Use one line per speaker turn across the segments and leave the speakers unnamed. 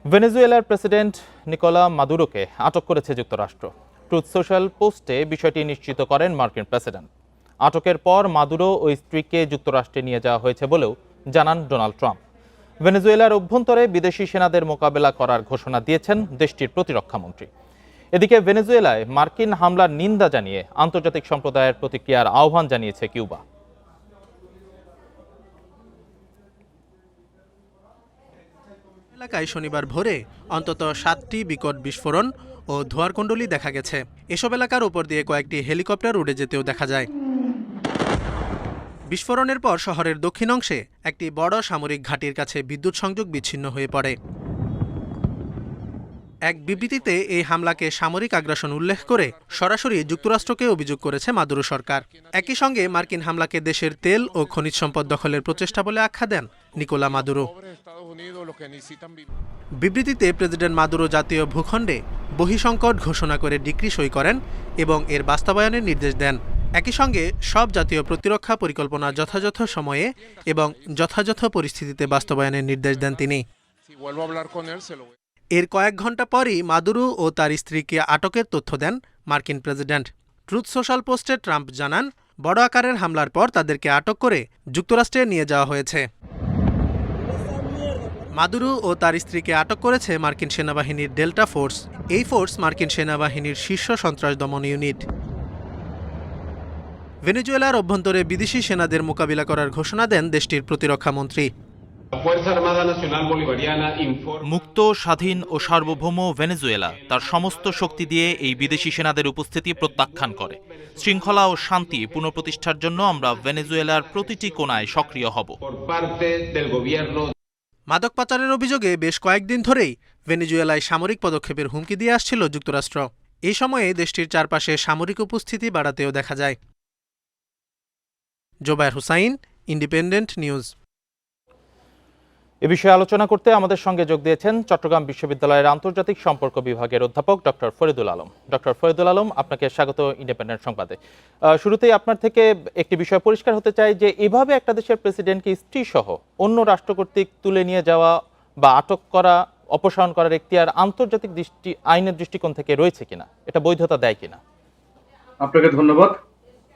ভেনেজুয়েলার president Nicolas মাদুরোকে আটক করেছে যুক্তরাষ্ট্র। ট্রুথ সোশ্যাল পোস্টে বিষয়টি নিশ্চিত করেন মার্কিন প্রেসিডেন্ট। আটকের পর মাদুরো ও স্ত্রীকে যুক্তরাষ্ট্রে নিয়ে যাওয়া হয়েছে বলেও জানান ডোনাল্ড ট্রাম্প। ভেনেজুয়েলার অভ্যন্তরে বিদেশি সেনাদের মোকাবেলা করার ঘোষণা দিয়েছেন দেশটির প্রতিরক্ষামন্ত্রী। এদিকে ভেনেজুয়েলায় মার্কিন হামলার নিন্দা জানিয়ে আন্তর্জাতিক সম্প্রদায়ের প্রতিক্রিয়ার আহ্বান জানিয়েছে কিউবা।
এলাকায় শনিবার ভোরে অন্তত 7টি বিকট বিস্ফোরণ ও ধোঁয়ার কুণ্ডলী দেখা গেছে। এসব এলাকার উপর দিয়ে কয়েকটি হেলিকপ্টার উড়ে যেতেও দেখা যায়। বিস্ফোরণের পর শহরের দক্ষিণ অংশে একটি বড় সামরিক ঘাঁটির কাছে বিদ্যুৎ সংযোগ বিচ্ছিন্ন হয়ে পড়ে। এক বিবৃতিতে এই হামলাকে সামরিক আগ্রাসন উল্লেখ করে সরাসরি যুক্তরাষ্ট্রকে অভিযোগ করেছে মাদুরো সরকার। একই সঙ্গে মার্কিন হামলাকে দেশের তেল ও খনিজ সম্পদ দখলের প্রচেষ্টা বলে আখ্যা দেন নিকোলা মাদুরো। বিবৃতিতে প্রেসিডেন্ট মাদুরো জাতীয় ভূখণ্ডে বহিঃসংকট ঘোষণা করে ডিক্রি সই করেন এবং এর বাস্তবায়নের নির্দেশ দেন। একই সঙ্গে সব জাতীয় প্রতিরক্ষা পরিকল্পনা যথাযথ সময়ে এবং যথাযথ পরিস্থিতিতে বাস্তবায়নের নির্দেশ দেন তিনি। এর কয়েক ঘন্টা পরই মাদুরো ও তার স্ত্রীকে আটকের তথ্য দেন মার্কিন প্রেসিডেন্ট। ট্রুথ সোশ্যাল পোস্টে ট্রাম্প জানান, বড় আকারের হামলার পর তাদেরকে আটক করে যুক্তরাষ্ট্রে নিয়ে যাওয়া হয়েছে। মাদুরো ও তার স্ত্রীকে আটক করেছে মার্কিন সেনাবাহিনীর ডেল্টা ফোর্স। এই ফোর্স মার্কিন সেনাবাহিনীর শীর্ষ সন্ত্রাস দমন ইউনিট। ভেনেজুয়েলার অভ্যন্তরে বিদেশি সেনাদের মোকাবিলা করার ঘোষণা দেন দেশটির প্রতিরক্ষামন্ত্রী।
মুক্ত, স্বাধীন ও সার্বভৌম ভেনেজুয়েলা তার সমস্ত শক্তি দিয়ে এই বিদেশি সেনাদের উপস্থিতি প্রত্যাখ্যান করে। শৃঙ্খলা ও শান্তি পুনঃপ্রতিষ্ঠার জন্য আমরা ভেনেজুয়েলার প্রতিটি কোণায় সক্রিয় হব।
মাদক পাচারের অভিযোগে বেশ কয়েকদিন ধরেই ভেনেজুয়েলায় সামরিক পদক্ষেপের হুমকি দিয়ে আসছিল যুক্তরাষ্ট্র। এই সময়ে দেশটির চারপাশে সামরিক উপস্থিতি বাড়াতেও দেখা যায়। Zobayer Hussain, independent news.
এ বিষয়ে আলোচনা করতে আমাদের সঙ্গে যোগ দিয়েছেন চট্টগ্রাম বিশ্ববিদ্যালয়ের আন্তর্জাতিক সম্পর্ক বিভাগের অধ্যাপক ডক্টর ফরিদুল আলম। ডক্টর ফরিদুল আলম, আপনাকে স্বাগত ইন্ডিপেন্ডেন্ট সংবাদে। শুরুতেই আপনার থেকে একটি বিষয় পরিষ্কার হতে চাই যে এভাবে একটা দেশের প্রেসিডেন্টকে স্ত্রী সহ অন্য রাষ্ট্র কর্তৃক তুলে নিয়ে যাওয়া বা আটক করা, অপসারণ করার এখতিয়ার আন্তর্জাতিক আইনের দৃষ্টিকোণ থেকে রয়েছে কিনা, এটা বৈধতা দেয় কিনা?
আপনাকে ধন্যবাদ।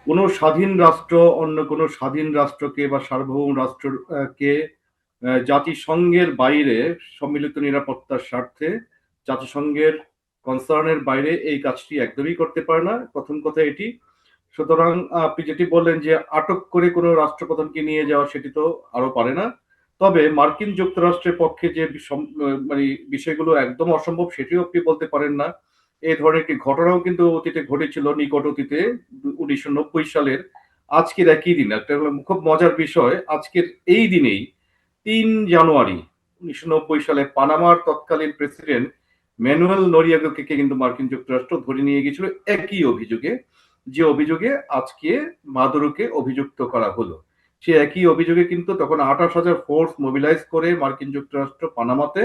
কোনো স্বাধীন রাষ্ট্র অন্য কোনো স্বাধীন রাষ্ট্রকে বা সার্বভৌম রাষ্ট্রকে জাতিসংঘের বাইরে সম্মিলিত নিরাপত্তার স্বার্থে জাতিসংঘের কনসার্নের বাইরে এই কাজটি একদমই করতে পারে না। প্রথম কথা এটি। সুতরাং আপনি যেটি বললেন যে আটক করে কোনো রাষ্ট্রপ্রধানকে নিয়ে যাওয়া, সেটি তো আরো পারে না। তবে মার্কিন যুক্তরাষ্ট্রের পক্ষে যে মানে বিষয়গুলো একদম অসম্ভব, সেটিও আপনি বলতে পারেন না। এই ধরনের একটি ঘটনাও কিন্তু অতীতে ঘটেছিল, নিকট অতীতে 1990 সালের আজকের একই দিন। একটা খুব মজার বিষয়, আজকের এই দিনেই 3 জানুয়ারি 1990 সালে পানামার তৎকালীন প্রেসিডেন্ট ম্যানুয়েল নোরিয়াগাকে কিন্তু মার্কিন যুক্তরাষ্ট্র ধরে নিয়ে গিয়েছিল একই অভিযোগে, যে অভিযোগে আজকে মাদুরোকে অভিযুক্ত করা হলো। সে একই অভিযোগে কিন্তু তখন 28,000 ফোর্স মোবিলাইজ করে মার্কিন যুক্তরাষ্ট্র পানামাতে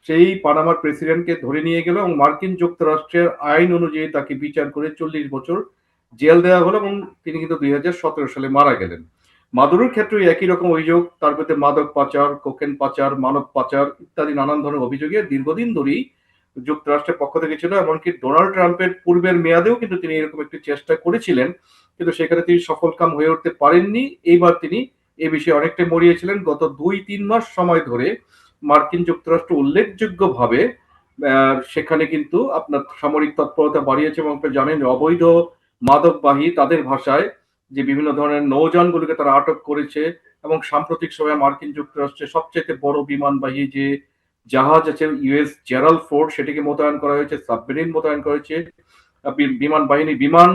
সেই পানামার প্রেসিডেন্টকে ধরে নিয়ে গেল এবং মার্কিন যুক্তরাষ্ট্রের আইন অনুযায়ী তাকে বিচার করে 40 বছর জেল দেওয়া হলো এবং তিনি কিন্তু 2017 সালে মারা গেলেন। মাদুরোর ক্ষেত্রে একই রকম অভিযোগ, তার বিরুদ্ধে মাদক পাচার, কোকেন পাচার, মানব পাচার ইত্যাদি নানান ধরনের অভিযোগে দীর্ঘদিন ধরেই যুক্তরাষ্ট্রের পক্ষ থেকে ছিল। এমনকি ডোনাল্ড ট্রাম্পের পূর্বের মেয়াদেও কিন্তু তিনি এরকম একটি চেষ্টা করেছিলেন, কিন্তু সেখানে তিনি সফলকাম হয়ে উঠতে পারেননি। এইবার তিনি এ বিষয়ে অনেকটা মরিয়েছিলেন। গত 2-3 মাস সময় ধরে মার্কিন যুক্তরাষ্ট্র উল্লেখযোগ্যভাবে সেখানে কিন্তু আপনার সামরিক তৎপরতা বাড়িয়েছে এবং আপনি জানেন অবৈধ মাদকবাহী, তাদের ভাষায়, যে বিভিন্ন ধরনের নৌযানগুলোকে তারা আটক করেছে এবং সাম্প্রতিক সময়ে মার্কিন যুক্তরাষ্ট্রের সবচেয়ে বড় বিমানবাহী যে জাহাজ আছে ইউএস জেরাল্ড ফোর্ড, সেটিকে মোতায়েন করা হয়েছে, সাবমেরিন মোতায়েন করা হয়েছে, বিমান বাহিনী বিমান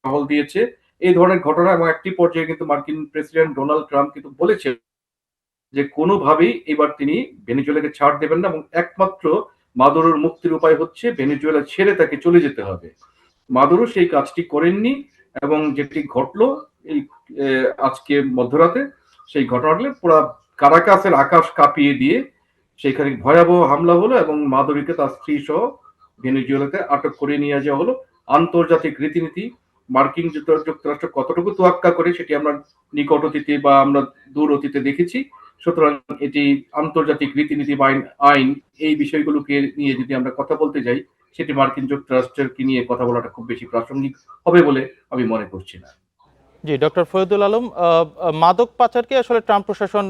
টহল দিয়েছে। এই ধরনের ঘটনা এবং একটি পর্যায়ে কিন্তু মার্কিন প্রেসিডেন্ট ডোনাল্ড ট্রাম্প কিন্তু বলেছে যে কোনোভাবেই এবার তিনি ভেনেজুয়েলাকে ছাড় দেবেন না এবং একমাত্র মাদুরোর মুক্তির উপায় হচ্ছে ভেনেজুয়েলা ছেড়ে তাকে চলে যেতে হবে। মাদুরো সেই কাজটি করেননি এবং যেটি ঘটলো এই আজকে মধ্যরাতে, সেই ঘটনাটি পুরো কারাকাসের আকাশ কাঁপিয়ে দিয়ে সেখানে ভয়াবহ হামলা হলো এবং মাদুরোকে তার স্ত্রী সহ ভেনেজুয়েলাতে আটক করে নিয়ে যাওয়া হলো। আন্তর্জাতিক রীতিনীতি মার্কিন যুক্তরাষ্ট্র কতটুকু তোয়াক্কা করে সেটি আমরা নিকট অতীতে বা আমরা দূর অতীতে দেখেছি। সুতরাং এটি আন্তর্জাতিক রীতিনীতি বা আইন এই বিষয়গুলোকে নিয়ে যদি আমরা কথা বলতে যাই, সেটি মার্কিন যুক্তরাষ্ট্রের কি নিয়ে কথা বলাটা খুব বেশি প্রাসঙ্গিক হবে বলে আমি মনে করছি না।
জি, ডক্টর ফরিদুল আলম, মাদক পাচারকে আসলে ট্রাম্প প্রশাসন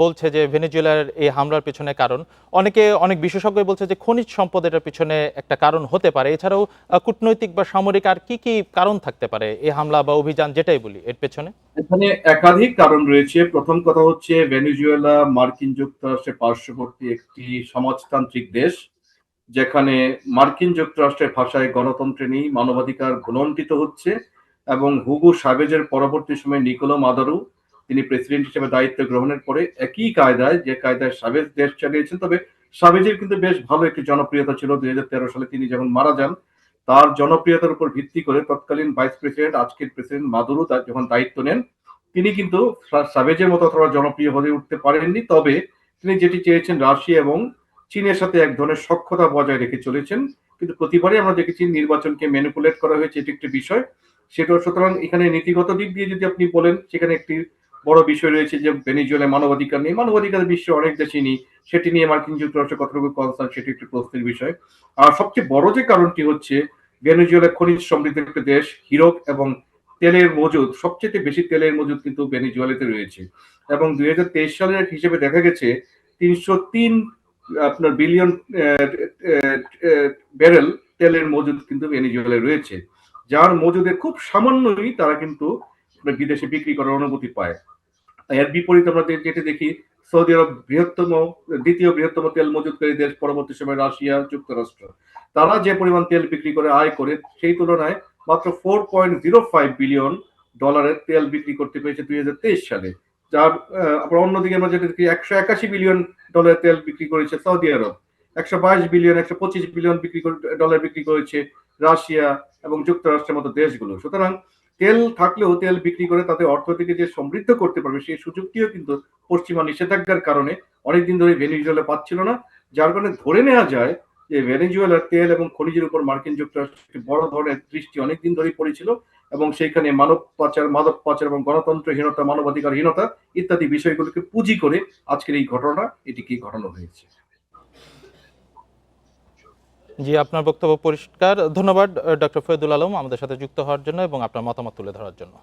বলছে যে ভেনেজুয়েলার এই হামলার পিছনে কারণ। অনেক বিশেষজ্ঞ বলছে যে খনিজ সম্পদ এটার পিছনে একটা কারণ হতে পারে। এছাড়াও কূটনৈতিক বা সামরিক আর কি কি কারণ থাকতে পারে এই হামলা বা অভিযান যেটাই বলি এর পেছনে?
এখানে একাধিক কারণ রয়েছে। প্রথম কথা হচ্ছে, ভেনেজুয়েলা মার্কিন যুক্তরাষ্ট্রের পার্শ্ববর্তী একটি সমাজতান্ত্রিক দেশ, যেখানে মার্কিন যুক্তরাষ্ট্রের ভাষায় গণতন্ত্রে নেই, মানবাধিকার ভুলণ্ঠিত হচ্ছে। এবং হুগো সাবেজের পরবর্তী সময়ে নিকোলো মাদুরো তিনি প্রেসিডেন্ট হিসেবে দায়িত্ব গ্রহণের পরে একই কায়দায়, যে কায়দায় সাবেজ দেশ চালিয়েছেন, তবে সাবেজের কিন্তু বেশ ভালো একটি জনপ্রিয়তা ছিল। 2013 সালে তিনি যখন মারা যান, তার জনপ্রিয়তার উপর ভিত্তি করে তৎকালীন ভাইস প্রেসিডেন্ট, আজকের প্রেসিডেন্ট মাদুরো যখন দায়িত্ব নেন, তিনি কিন্তু সাবেজের মতো অতটা জনপ্রিয় হয়ে উঠতে পারেননি। তবে তিনি যেটি চেয়েছেন, রাশিয়া এবং চীনের সাথে এক ধরনের সখ্যতা বজায় রেখে চলেছেন। কিন্তু প্রতিবারই আমরা দেখেছি নির্বাচনকে ম্যানিপুলেট করা হয়েছে, এটি একটি বিষয়। সেটা সুতরাং এখানে নীতিগত দিক দিয়ে যদি আপনি বলেন, সেখানে একটি বড় বিষয় রয়েছে যে ভেনেজুয়েলায় মানবাধিকার নেই। মানবাধিকার বিশ্বে অনেক দেশই নেই, সেটি নিয়ে মার্কিন যুক্তরাষ্ট্র কতটুকু কনসার্ন সেটি একটি প্রশ্নের বিষয়। আর সবচেয়ে বড় যে কারণটি হচ্ছে, ভেনেজুয়েলা খনিজ সমৃদ্ধ একটা দেশ, হীরক এবং তেলের মজুদ, সবচেয়ে বেশি তেলের মজুদ কিন্তু ভেনেজুয়েলাতে রয়েছে। এবং 2023 সালের হিসেবে দেখা গেছে 303 আপনার বিলিয়ন ব্যারেল তেলের মজুদ কিন্তু ভেনেজুয়েলায় রয়েছে, যার মজুদের খুব সামান্যই তারা কিন্তু বিদেশে বিক্রি করার অনুমতি পায়। এর বিপরীতে আমরা যেটা দেখি, সৌদি আরব দ্বিতীয় বৃহত্তম তেল মজুদকারী দেশ, পরবর্তী সময় রাশিয়া, যুক্তরাষ্ট্র, তারা যে পরিমাণ তেল বিক্রি করে, আয় করে, সেই তুলনায় মাত্র $4.05 বিলিয়ন তেল বিক্রি করতে পেরেছে 2023 সালে। যার আবার অন্যদিকে আমরা যেটা দেখি, $181 বিলিয়ন তেল বিক্রি করেছে সৌদি আরব, 122 বিলিয়ন, 125 বিলিয়ন ডলার বিক্রি করেছে রাশিয়া এবং যুক্তরাষ্ট্রের মতো দেশগুলো। সুতরাং তেল থাকলেও তেল বিক্রি করে তাদের অর্থনীতিকে যে সমৃদ্ধ করতে পারবে, সেই সুযোগটিও কিন্তু পশ্চিমা নিষেধাজ্ঞার কারণে অনেকদিন ধরে ভেনেজুয়েলা পাচ্ছিল না। যার কারণে ধরে নেওয়া যায় যে ভেনেজুয়েলার তেল এবং খনিজের উপর মার্কিন যুক্তরাষ্ট্রের বড় ধরনের দৃষ্টি অনেকদিন ধরেই পড়েছিল, এবং সেইখানে মাদক পাচার এবং গণতন্ত্রহীনতা, মানবাধিকারহীনতা ইত্যাদি বিষয়গুলোকে পুঁজি করে আজকের এই ঘটনা এটিকে ঘটানো হয়েছে।
জি, আপনার বক্তব্য পরিষ্কার। ধন্যবাদ ডক্টর ফরিদুল আলম আমাদের সাথে যুক্ত হওয়ার জন্য এবং আপনার মতামত তুলে ধরার জন্য।